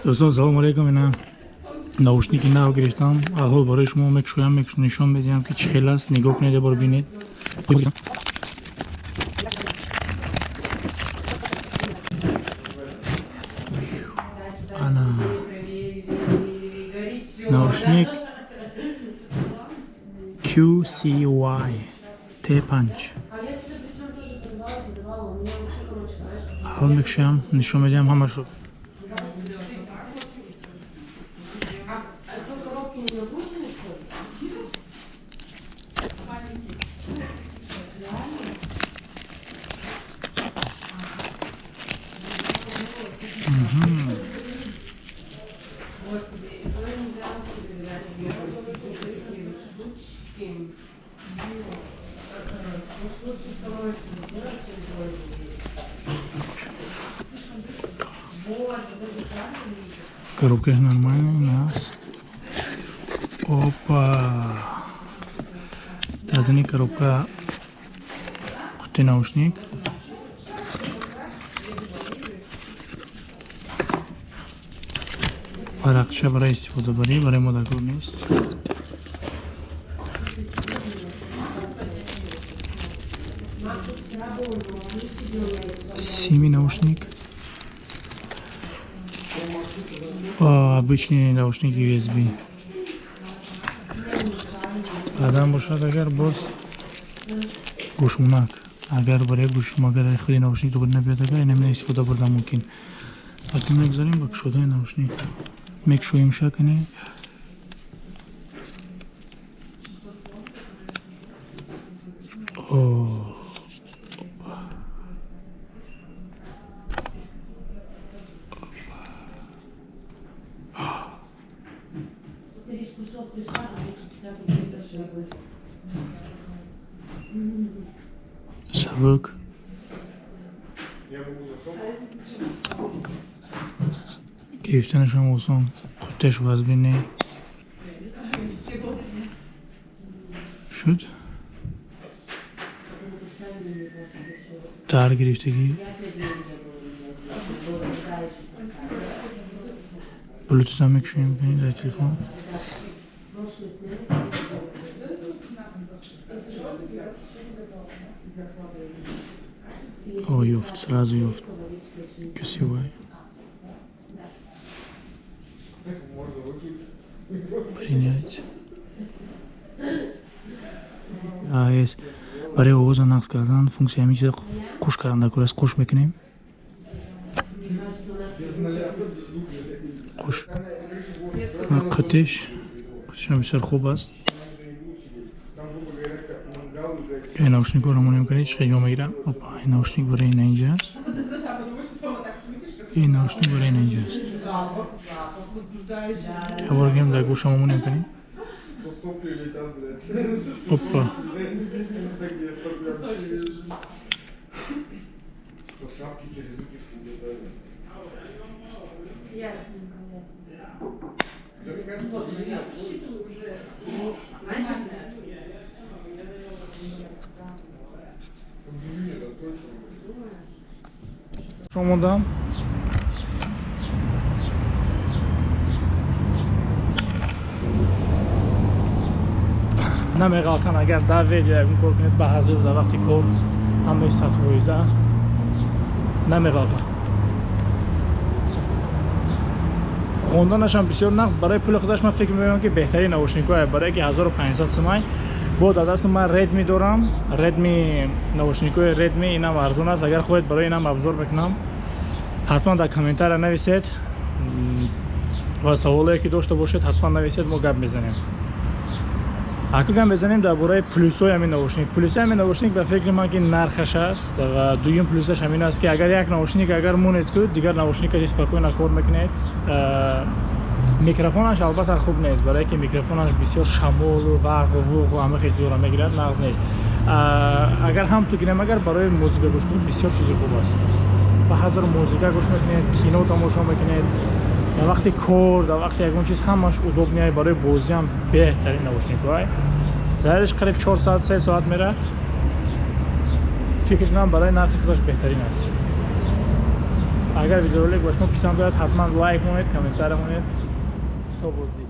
دوستان سلام علیکم. اینا ناوشنیکی نو گرفتم. اول برای شما میکشویم نشان میدم که چه خیلی است. نگاه کنید بار ببینید. انا ناوشنیک QCY T5. اول میکشم نشان میدم همه شد. Коробка нормальная у нас. Опа. Тадни коробка. Кути наушник. Паракша барай истифода бари, барай модакор нест. Сими наушник. Обычные наушники USB. Адам бошад агар боз гӯшмонак. Агар барои гӯшмагар худи наушник дубар набиёд агар инамина истифода бурдан мумкин. Вақти мегзарем ба кушодаи наушник мекушоем шакани. Сабук. گرفتنش هم آسان. خودش وزبی نه شد. در گرفتگی بلوتوث هم میکشیم کنید در تلفن. О, ёфт, сразу ёфт. Красивая. Принять. Есть. برای آواز نقص کردن فункция میشه خوش کردن در کلاس خوش میکنیم. خوش. قطعش هم بسیار خوب است. این ناوشنیک رو همون میکنید خیلی میگیرم. این ناوشنیک برای این اینجاست. این ناوشنیک برای این اینجاست. یا بارگیم در گوش همون میکنید. Опа. Шомодам. نمی‌غلطن اگر در ویدیو اگه کار کنید به هر در وقتی کار همه سطویزه نمی‌غلطن. خوندنش هم بسیار نقص. برای پول خودش من فکر می‌کنم که بهترین ناوشنیک‌های برای که 1500 تومان بود دست من ردمی دارم. ردمی ناوشنیک‌های ردمی اینم ارزون است. اگر خودت برای اینم ابزار بکنم حتما در کامنت‌ها نویسید و سوالی که داشته باشید حتما نویسید ما گپ می‌زنیم. اکنون بزنیم درباره پلوس‌های همین ناوشنیک. پلوس‌های همین ناوشنیک به فکر من که نرخش است و دوم پلوسش همین است که اگر یک ناوشنیک اگر مونید کنید دیگر ناوشنیک از پاکوی کار میکنید. میکروفونش البته خوب نیست برای که میکروفونش بسیار شمال و برق و ووق و همه خیلی زور میگیرد نقص نیست. اگر هم تو گیرم اگر برای موزیک گوش کنید بسیار چیز خوب است. به هزار موزیک گوش میکنید، کینو تماشا میکنید. در وقتی کور در وقتی اون چیز همش удобнее برای بازی هم بهترین ناوشنیک‌های. ظاهرش قریب 4 ساعت 3 ساعت میره. فکر کنم برای نرخ خودش بهترین است. агар видеоролик ба шумо писанд ояд ҳатман лайк монед комментария монед то боздид.